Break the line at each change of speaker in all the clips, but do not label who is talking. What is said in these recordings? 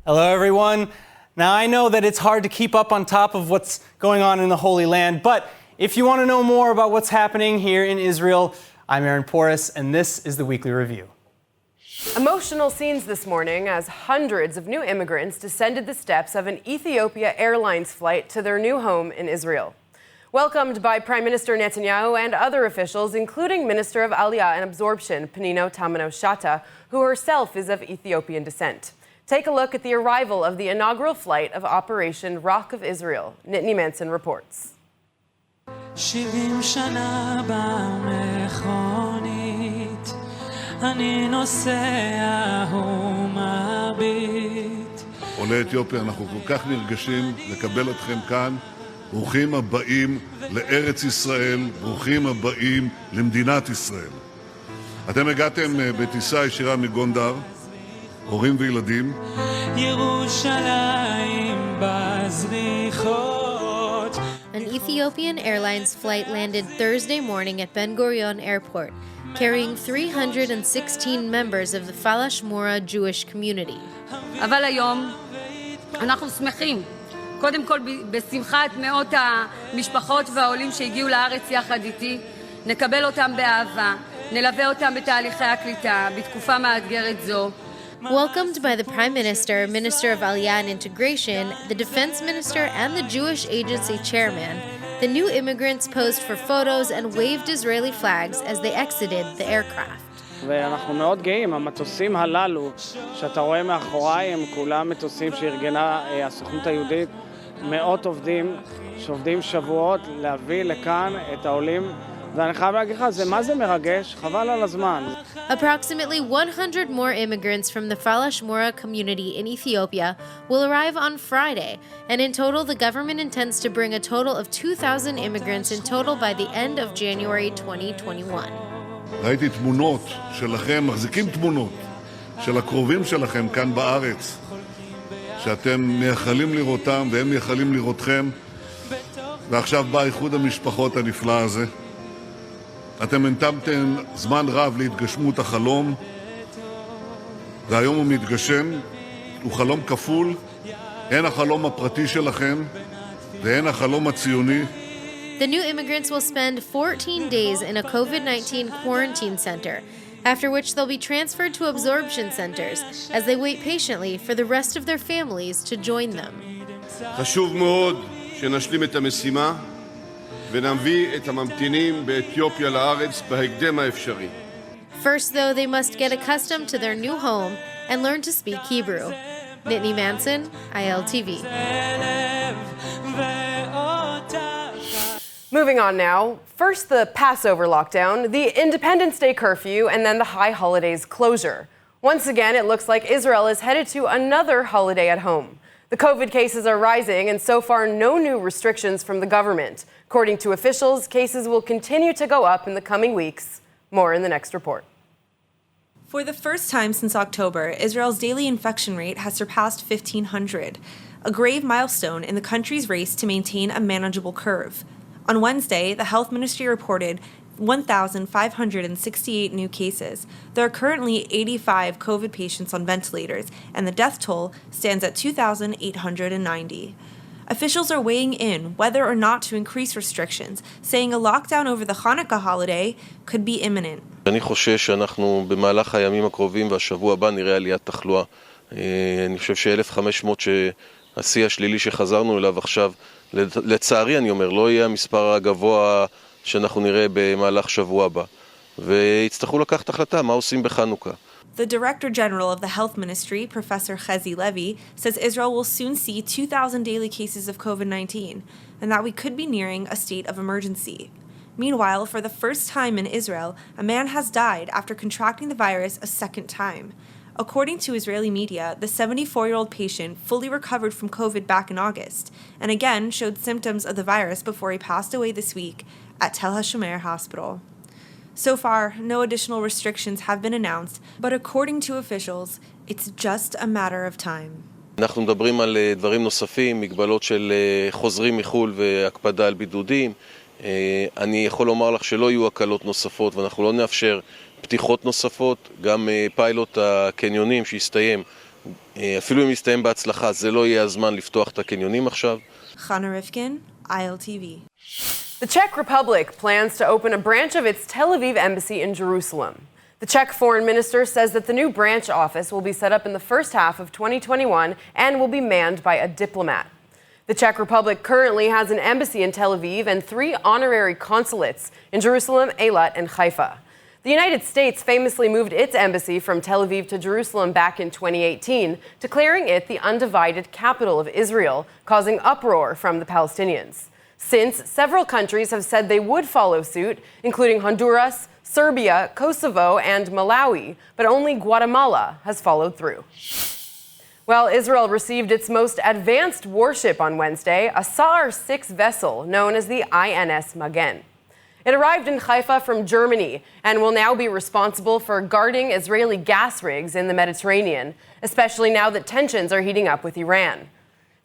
Hello, everyone. Now, I know that it's hard to keep up on top of what's going on in the Holy Land, but if you want to know more about what's happening here in Israel, I'm Aaron Porras, and this is the Weekly Review.
Emotional scenes this morning as hundreds of new immigrants descended the steps of an Ethiopia Airlines flight to their new home in Israel. Welcomed by Prime Minister Netanyahu and other officials, including Minister of Aliyah and Absorption, Pnina Tamano-Shata, who herself is of Ethiopian descent. Take a look at the arrival of the inaugural flight of Operation Rock of Israel. Nittany Manson reports.
עולי אתיופיה, אנחנו כל כך נרגשים לקבל אתכם כאן. ברוכים הבאים לארץ ישראל, ברוכים הבאים למדינת ישראל. אתם הגעתם בטיסה ישירה מגונדר, הורים וילדים. ירושלים בזריחות.
An Ethiopian Airlines flight landed Thursday morning at Ben Gurion Airport, carrying 316 members of the Falash Mora Jewish community.
אבל היום אנחנו שמחים. קודם כל בשמחת מאות המשפחות והעולים שהגיעו לארץ יחד איתי, נקבל אותם באהבה, נלווה אותם בתהליכי הקליטה בתקופה מאתגרת זו.
Welcomed by the Prime Minister, Minister of Aliyah and Integration, the Defense Minister, and the Jewish Agency Chairman, the new immigrants posed for photos and waved Israeli flags as they exited the aircraft.
ואנחנו מאוד גאים, המטוסים הללו שאתה רואה מאחוריי הם כולם מטוסים שארגנה הסוכנות היהודית, מאות עובדים שעובדים שבועות להביא לכאן את העולים, ואני חייב להגיד לך, מה זה מרגש? חבל על הזמן.
Approximately 100 more immigrants from the Falash Mora community in Ethiopia will arrive on Friday, and in total the government intends to bring a total of 2,000 immigrants in total by the end of January 2021.
ראיתי תמונות שלכם, מחזיקים תמונות של הקרובים שלכם כאן בארץ, שאתם מייחלים לראותם והם מייחלים לראותכם, ועכשיו בא איחוד המשפחות הנפלא הזה. אתם המתנתם זמן רב להתגשמות החלום, והיום הוא מתגשם, הוא חלום כפול, הן החלום הפרטי שלכם והן החלום הציוני.
The new immigrants will spend 14 days in a COVID-19 quarantine center, after which they'll be transferred to absorption centers as they wait patiently for the rest of their families to join them.
חשוב מאוד שנשלים את המשימה ונביא את הממתינים באתיופיה לארץ בהקדם האפשרי.
First, though, they must get accustomed to their new home and learn to speak Hebrew. Nittany Manson, ILTV.
Moving on now, first the Passover lockdown, the Independence Day curfew, and then the high holidays closure. Once again, it looks like Israel is headed to another holiday at home. The COVID cases are rising, and so far no new restrictions from the government. According to officials, cases will continue to go up in the coming weeks. More in the next report.
For the first time since October, Israel's daily infection rate has surpassed 1,500, a grave milestone in the country's race to maintain a manageable curve. On Wednesday, the health ministry reported 1,568 new cases. There are currently 85 COVID patients on ventilators, and the death toll stands at 2,890. Officials are weighing in whether or not to increase restrictions, saying a lockdown over the Hanukkah holiday could be imminent.
אני חושש שאנחנו במהלך הימים הקרובים והשבוע הבא נראה עליית תחלואה. אני חושב ש-1,500 שהשיא השלילי שחזרנו אליו עכשיו, לצערי אני אומר, לא יהיה המספר הגבוה שאנחנו נראה במהלך שבוע הבא. ויצטרכו לקחת החלטה מה עושים בחנוכה.
The Director General of the Health Ministry, Professor Chezi Levy, says Israel will soon see 2,000 daily cases of COVID-19 and that we could be nearing a state of emergency. Meanwhile, for the first time in Israel, a man has died after contracting the virus a second time. According to Israeli media, the 74-year-old patient fully recovered from COVID back in August and again showed symptoms of the virus before he passed away this week at Tel Aviv Hospital. So far, no additional restrictions have been announced, but according to officials, it's just a matter of time.
אנחנו מדברים על דברים נוספים, מגבלות של חוזרים מחול והקפדה על בידודים. אני יכול לומר לך שלא יהיו הקלות נוספות ואנחנו לא נאפשר פתיחות נוספות, גם פיילוט הקניונים שהסתיים אפילו אם יסתיים בהצלחה, זה לא יהיה הזמן לפתוח את הקניונים עכשיו.
Chana Rifkin, ILTV.
The Czech Republic plans to open a branch of its Tel Aviv embassy in Jerusalem. The Czech foreign minister says that the new branch office will be set up in the first half of 2021 and will be manned by a diplomat. The Czech Republic currently has an embassy in Tel Aviv and 3 honorary consulates in Jerusalem, Eilat, and Haifa. The United States famously moved its embassy from Tel Aviv to Jerusalem back in 2018, declaring it the undivided capital of Israel, causing uproar from the Palestinians. Since, several countries have said they would follow suit, including Honduras, Serbia, Kosovo, and Malawi, but only Guatemala has followed through. Well, Israel received its most advanced warship on Wednesday, a Sa'ar 6 vessel known as the INS Magen. It arrived in Haifa from Germany and will now be responsible for guarding Israeli gas rigs in the Mediterranean, especially now that tensions are heating up with Iran.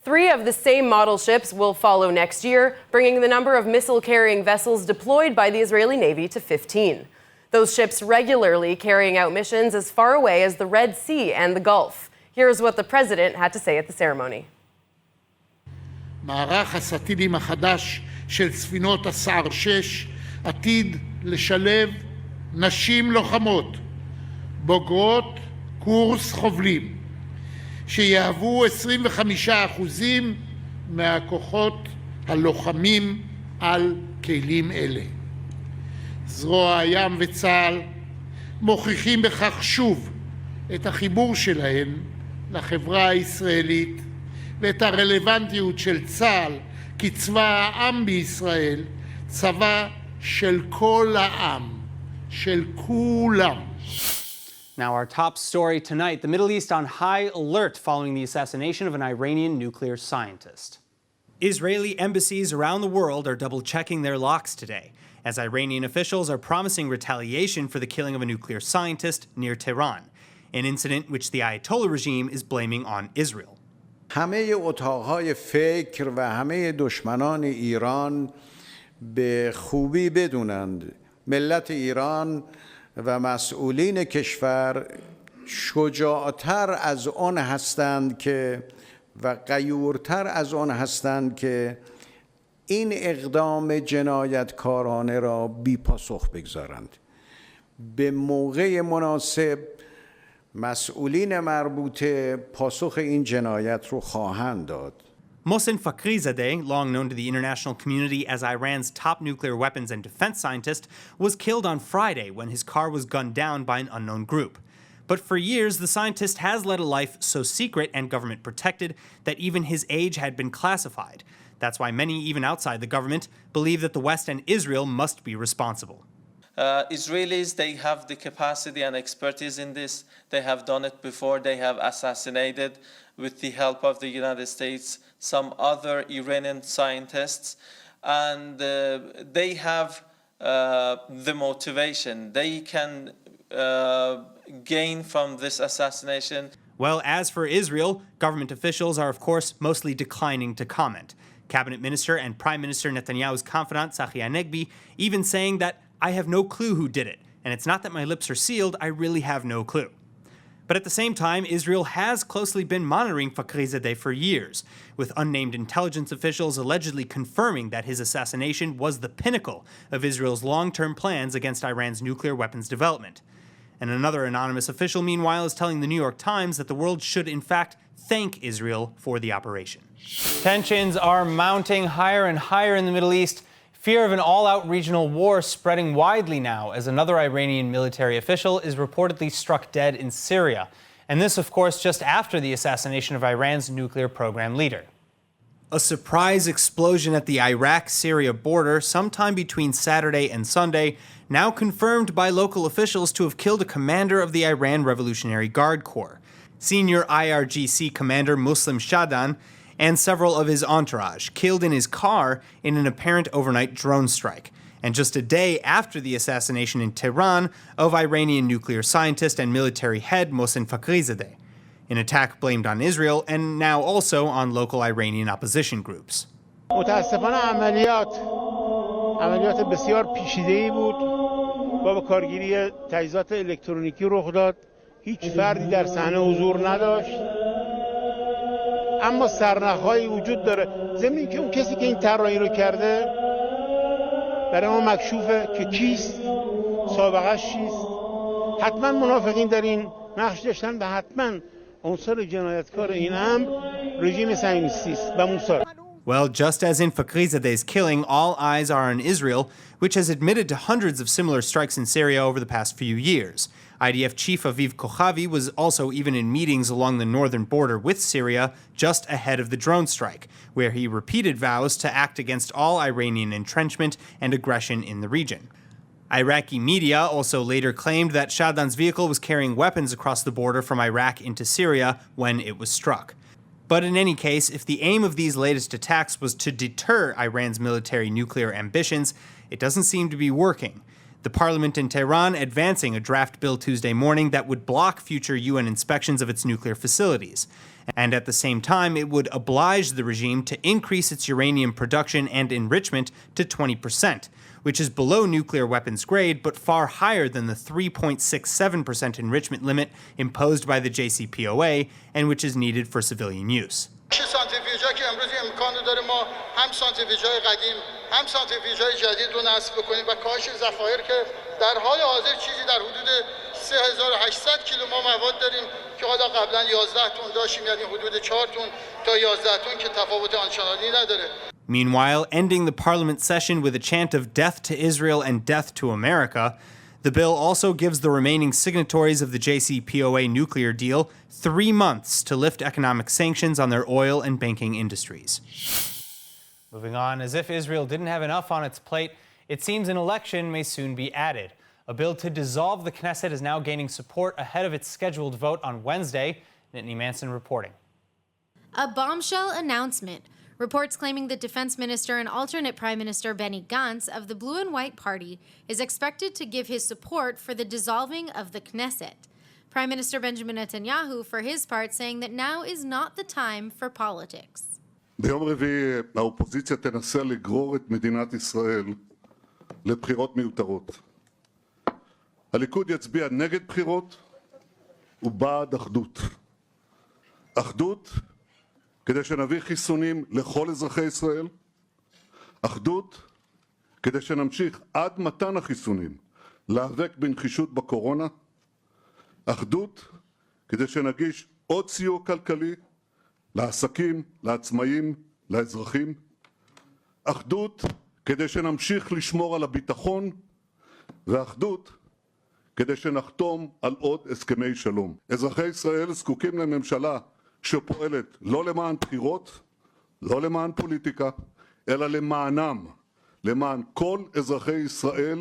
3 of the same model ships will follow next year, bringing the number of missile-carrying vessels deployed by the Israeli Navy to 15. Those ships regularly carrying out missions as far away as the Red Sea and the Gulf. Here's what the president had to say at the ceremony.
מערך הסטילים החדש של ספינות הסער 6 עתיד לשלב נשים לוחמות, בוגרות קורס חובלים, שיהוו 25% מהכוחות הלוחמים על כלים אלה. זרוע הים וצה"ל מוכיחים בכך שוב את החיבור שלהם לחברה הישראלית ואת הרלוונטיות של צה"ל כצבא העם בישראל, צבא של כל העם, של כולם.
Now, our top story tonight, the Middle East on high alert following the assassination of an Iranian nuclear scientist. Israeli embassies around the world are double-checking their locks today, as Iranian officials are promising retaliation for the killing of a nuclear scientist near Tehran, an incident which the Ayatollah regime is blaming on Israel.
همه اتاقهای فکر و همه دشمنان ایران به خوبی بدونند ملت ایران و مسئولین کشور شجاعتر از آن هستند که و غیورتر از آن هستند که این اقدام جنایتکارانه را بی پاسخ بگذارند. به موقع مناسب مسئولین مربوطه پاسخ این جنایت رو خواهند داد.
Mohsen Fakhrizadeh, long known to the international community as Iran's top nuclear weapons and defense scientist, was killed on Friday when his car was gunned down by an unknown group. But for years, the scientist has led a life so secret and government protected that even his age had been classified. That's why many, even outside the government, believe that the West and Israel must be responsible.
Israelis, they have the capacity and expertise in this. They have done it before. They have assassinated, with the help of the United States, some other Iranian scientists. And they have the motivation. They can gain from this assassination.
Well, as for Israel, government officials are, of course, mostly declining to comment. Cabinet Minister and Prime Minister Netanyahu's confidant, Tzachi Hanegbi, even saying that I have no clue who did it, and it's not that my lips are sealed, I really have no clue. But at the same time, Israel has closely been monitoring Fakhrizadeh for years, with unnamed intelligence officials allegedly confirming that his assassination was the pinnacle of Israel's long-term plans against Iran's nuclear weapons development. And another anonymous official, meanwhile, is telling the New York Times that the world should, in fact, thank Israel for the operation. Tensions are mounting higher and higher in the Middle East. Fear of an all-out regional war spreading widely now as another Iranian military official is reportedly struck dead in Syria. And this, of course, just after the assassination of Iran's nuclear program leader. A surprise explosion at the Iraq-Syria border sometime between Saturday and Sunday, now confirmed by local officials to have killed a commander of the Iran Revolutionary Guard Corps. Senior IRGC commander Muslim Shadan and several of his entourage, killed in his car in an apparent overnight drone strike, and just a day after the assassination in Tehran of Iranian nuclear scientist and military head Mohsen Fakhrizadeh, an attack blamed on Israel and now also on local Iranian opposition groups.
متاسفانه عملیات بسیار پیچیده‌ای بود با کارگیری تجهیزات الکترونیکی رخ داد هیچ فردی در صحنه حضور نداشت، اما سرنخ‌هایی وجود داره ضمن که اون کسی که این طراحی رو کرده برای ما مکشوفه که کیست، سابقه‌اش چیست. حتما منافقین در این نقش داشتن و حتما عنصر جنایتکار این امر رژیم صهیونیستی است و موساد.
Well, just as in Fakhrizade's killing, all eyes are on Israel, which has admitted to hundreds of similar strikes in Syria over the past few years. IDF chief Aviv Kochavi was also even in meetings along the northern border with Syria just ahead of the drone strike, where he repeated vows to act against all Iranian entrenchment and aggression in the region. Iraqi media also later claimed that Shahdan's vehicle was carrying weapons across the border from Iraq into Syria when it was struck. But in any case, if the aim of these latest attacks was to deter Iran's military nuclear ambitions, it doesn't seem to be working. The parliament in Tehran advancing a draft bill Tuesday morning that would block future UN inspections of its nuclear facilities. And at the same time, it would oblige the regime to increase its uranium production and enrichment to 20%, which is below nuclear weapons grade, but far higher than the 3.67% enrichment limit imposed by the JCPOA and which is needed for civilian use.
سانتریفیوژها که امروز امکان داره ما هم سانتریفیوژهای قدیم هم سانتریفیوژهای جدید رو نصب بکنیم و کاهش ذخایر که در حال حاضر چیزی در حدود 3800 کیلو ما مواد داریم که حالا قبلا 11 تن داشتیم، یعنی حدود 4 تن تا 11 تن که تفاوت آنچنانی نداره.
Meanwhile, ending the parliament session with a chant of death to Israel and death to America, the bill also gives the remaining signatories of the JCPOA nuclear deal 3 months to lift economic sanctions on their oil and banking industries. Moving on, as if Israel didn't have enough on its plate, it seems an election may soon be added. A bill to dissolve the Knesset is now gaining support ahead of its scheduled vote on Wednesday. Nittany Manson reporting.
A bombshell announcement. Reports claiming that Defense Minister and alternate Prime Minister Benny Gantz of the Blue and White Party is expected to give his support for the dissolving of the Knesset. Prime Minister Benjamin Netanyahu, for his part, saying that now is not the time for politics.
ביום רביעי האופוזיציה תנסה לגרור את מדינת ישראל לבחירות מיותרות. הליכוד יצביע נגד בחירות ובעד אחדות. אחדות כדי שנביא חיסונים לכל אזרחי ישראל, אחדות כדי שנמשיך עד מתן החיסונים להיאבק בנחישות בקורונה, אחדות כדי שנגיש עוד סיוע כלכלי לעסקים, לעצמאים, לאזרחים, אחדות כדי שנמשיך לשמור על הביטחון, ואחדות כדי שנחתום על עוד הסכמי שלום. אזרחי ישראל זקוקים לממשלה שפועלת לא למען בחירות, לא למען פוליטיקה, אלא למענם, למען כל אזרחי ישראל,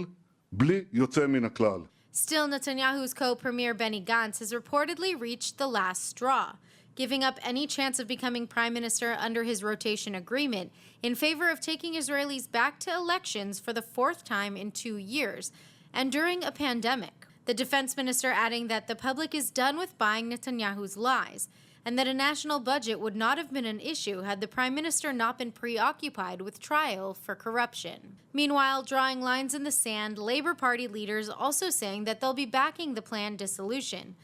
בלי יוצא מן הכלל.
Still, Netanyahu's co-premier Benny Gantz has reportedly reached the last straw, giving up any chance of becoming prime minister under his rotation agreement in favor of taking Israelis back to elections for the 4th time in 2 years, and during a pandemic. The defense minister adding that the public is done with buying Netanyahu's lies, and that a national budget would not have been an issue had the prime minister not been preoccupied with trial for corruption. Meanwhile, drawing lines in the sand, Labour Party leaders also saying that they'll be backing the planned dissolution.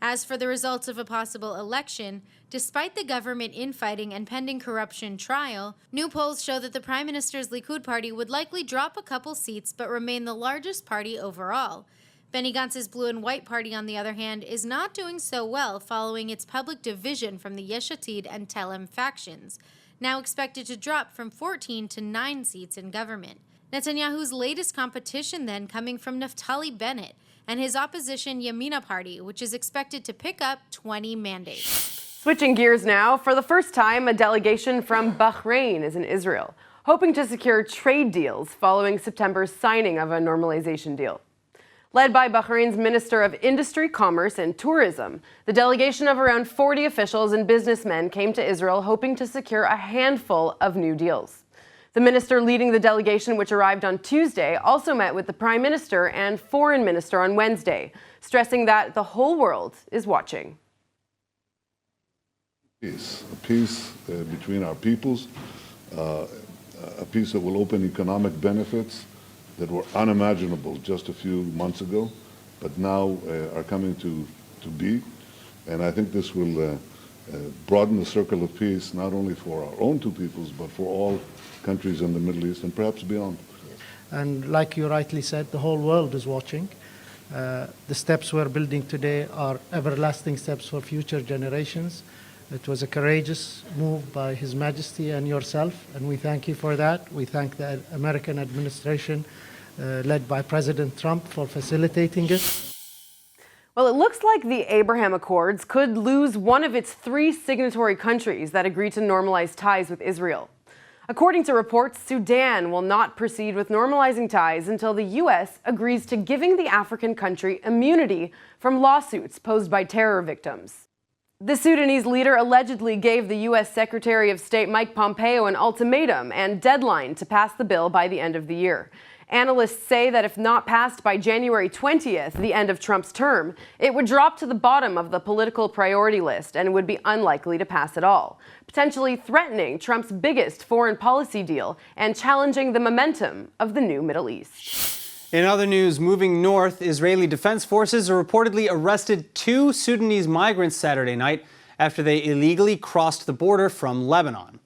As for the results of a possible election, despite the government infighting and pending corruption trial, new polls show that the prime minister's Likud party would likely drop a couple seats but remain the largest party overall. Benny Gantz's Blue and White Party, on the other hand, is not doing so well following its public division from the Yesh Atid and Telem factions, now expected to drop from 14 to 9 seats in government. Netanyahu's latest competition, then, coming from Naftali Bennett and his opposition Yamina Party, which is expected to pick up 20 mandates.
Switching gears now, for the first time, a delegation from Bahrain is in Israel, hoping to secure trade deals following September's signing of a normalization deal. Led by Bahrain's Minister of Industry, Commerce and Tourism, the delegation of around 40 officials and businessmen came to Israel hoping to secure a handful of new deals. The minister leading the delegation, which arrived on Tuesday, also met with the Prime Minister and Foreign Minister on Wednesday, stressing that the whole world is watching.
A peace between our peoples, a peace that will open economic benefits that were unimaginable just a few months ago, but now are coming to to be. And I think this will broaden the circle of peace, not only for our own two peoples, but for all countries in the Middle East and perhaps beyond.
And like you rightly said, the whole world is watching. The steps we're building today are everlasting steps for future generations. It was a courageous move by His Majesty and yourself, and we thank you for that. We thank the American administration, led by President Trump, for facilitating it.
Well, it looks like the Abraham Accords could lose one of its 3 signatory countries that agreed to normalize ties with Israel. According to reports, Sudan will not proceed with normalizing ties until the U.S. agrees to giving the African country immunity from lawsuits posed by terror victims. The Sudanese leader allegedly gave the U.S. Secretary of State Mike Pompeo an ultimatum and deadline to pass the bill by the end of the year. Analysts say that if not passed by January 20th, the end of Trump's term, it would drop to the bottom of the political priority list and would be unlikely to pass at all, potentially threatening Trump's biggest foreign policy deal and challenging the momentum of the new Middle East.
In other news, moving north, Israeli defense forces reportedly arrested 2 Sudanese migrants Saturday night after they illegally crossed the border from Lebanon.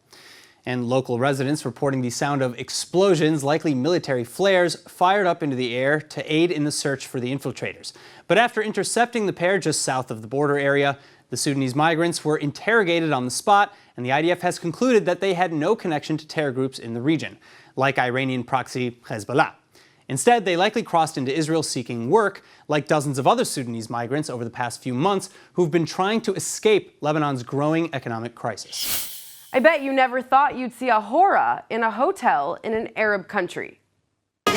And local residents reporting the sound of explosions, likely military flares, fired up into the air to aid in the search for the infiltrators. But after intercepting the pair just south of the border area, the Sudanese migrants were interrogated on the spot, and the IDF has concluded that they had no connection to terror groups in the region, like Iranian proxy Hezbollah. Instead, they likely crossed into Israel seeking work, like dozens of other Sudanese migrants over the past few months who've been trying to escape Lebanon's growing economic crisis.
I bet you never thought you'd see a hora in a hotel in an Arab country. The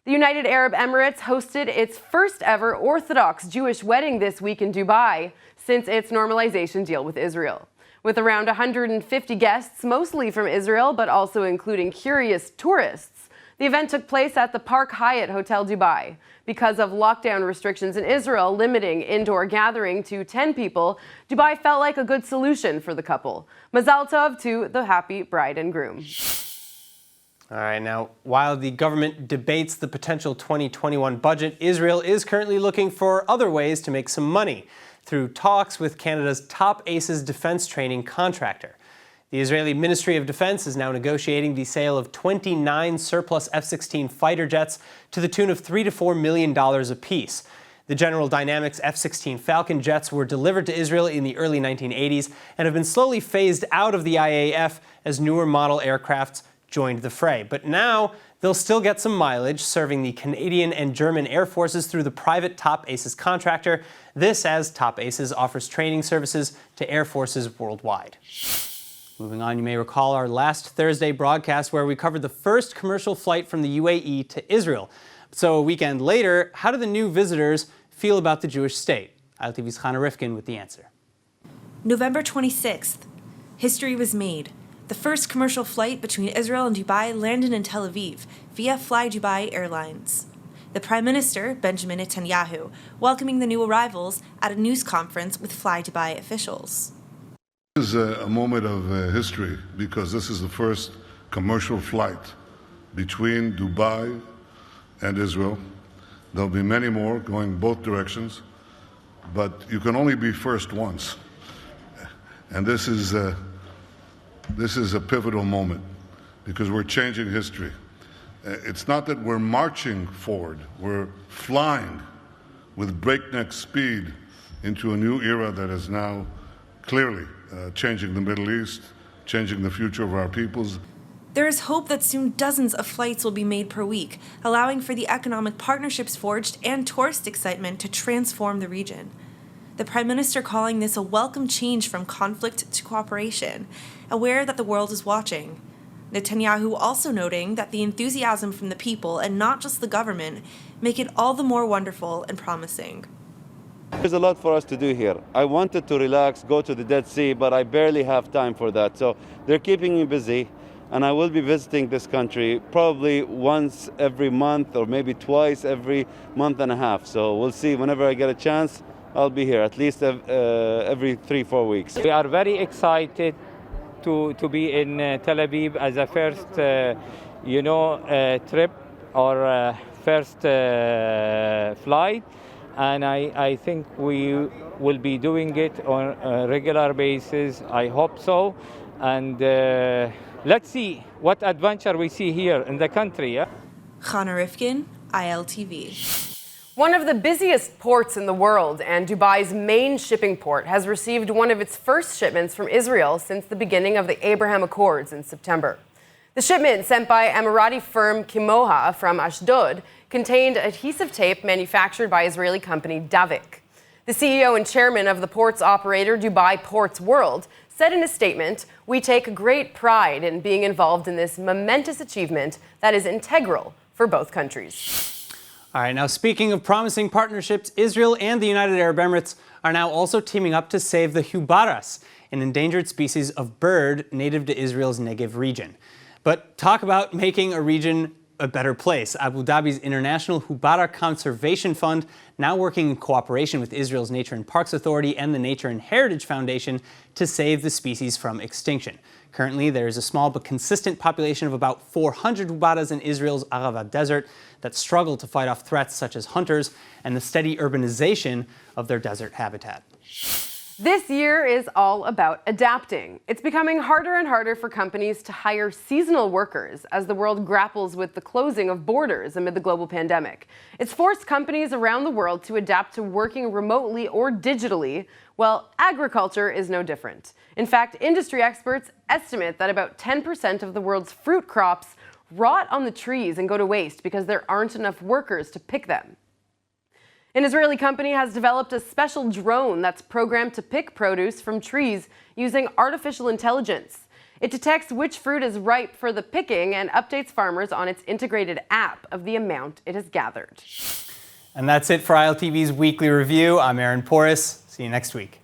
United Arab Emirates hosted its first ever Orthodox Jewish wedding this week in Dubai since its normalization deal with Israel. With around 150 guests, mostly from Israel, but also including curious tourists, the event took place at the Park Hyatt Hotel Dubai. Because of lockdown restrictions in Israel limiting indoor gathering to 10 people, Dubai felt like a good solution for the couple. Mazal tov to the happy bride and groom.
All right, now, while the government debates the potential 2021 budget, Israel is currently looking for other ways to make some money through talks with Canada's top ACES defense training contractor. The Israeli Ministry of Defense is now negotiating the sale of 29 surplus F-16 fighter jets to the tune of $3 to $4 million apiece. The General Dynamics F-16 Falcon jets were delivered to Israel in the early 1980s and have been slowly phased out of the IAF as newer model aircrafts joined the fray. But now they'll still get some mileage, serving the Canadian and German Air Forces through the private Top ACES contractor. This as Top ACES offers training services to Air Forces worldwide. Moving on, you may recall our last Thursday broadcast where we covered the first commercial flight from the UAE to Israel. So a weekend later, how do the new visitors feel about the Jewish state? ILTV's Chana Rifkin with the answer.
November 26th. History was made. The first commercial flight between Israel and Dubai landed in Tel Aviv via Fly Dubai Airlines. The Prime Minister, Benjamin Netanyahu, welcoming the new arrivals at a news conference with Fly Dubai officials.
This is a moment of history because this is the first commercial flight between Dubai and Israel. There'll be many more going both directions, but you can only be first once. And this is a pivotal moment because we're changing history. It's not that we're marching forward, we're flying with breakneck speed into a new era that is now clearly changing the Middle East, changing the future of our peoples.
There is hope that soon dozens of flights will be made per week, allowing for the economic partnerships forged and tourist excitement to transform the region. The Prime Minister calling this a welcome change from conflict to cooperation, aware that the world is watching. Netanyahu also noting that the enthusiasm from the people and not just the government make it all the more wonderful and promising.
There's a lot for us to do here. I wanted to relax, go to the Dead Sea, but I barely have time for that. So they're keeping me busy, and I will be visiting this country probably once every month or maybe twice every month and a half. So we'll see. Whenever I get a chance, I'll be here at least every 3-4 weeks.
We are very excited to be in Tel Aviv as a first, trip our first flight, and I think we will be doing it on a regular basis. I hope so, and let's see what adventure we see here in the country. Yeah?
Chana Rifkin, ILTV.
One of the busiest ports in the world and Dubai's main shipping port has received one of its first shipments from Israel since the beginning of the Abraham Accords in September. The shipment sent by Emirati firm Kimoha from Ashdod contained adhesive tape manufactured by Israeli company Davik. The CEO and chairman of the port's operator, Dubai Ports World, said in a statement, "We take great pride in being involved in this momentous achievement that is integral for both countries."
All right, now speaking of promising partnerships, Israel and the United Arab Emirates are now also teaming up to save the hubaras, an endangered species of bird native to Israel's Negev region. But talk about making a region a better place. Abu Dhabi's International Hubara Conservation Fund, now working in cooperation with Israel's Nature and Parks Authority and the Nature and Heritage Foundation to save the species from extinction. Currently, there is a small but consistent population of about 400 hubaras in Israel's Arava Desert that struggle to fight off threats such as hunters and the steady urbanization of their desert habitat.
This year is all about adapting. It's becoming harder and harder for companies to hire seasonal workers as the world grapples with the closing of borders amid the global pandemic. It's forced companies around the world to adapt to working remotely or digitally. Well, agriculture is no different. In fact, industry experts estimate that about 10% of the world's fruit crops rot on the trees and go to waste because there aren't enough workers to pick them. An Israeli company has developed a special drone that's programmed to pick produce from trees using artificial intelligence. It detects which fruit is ripe for the picking and updates farmers on its integrated app of the amount it has gathered.
And that's it for ILTV's Weekly Review. I'm Aaron Porras. See you next week.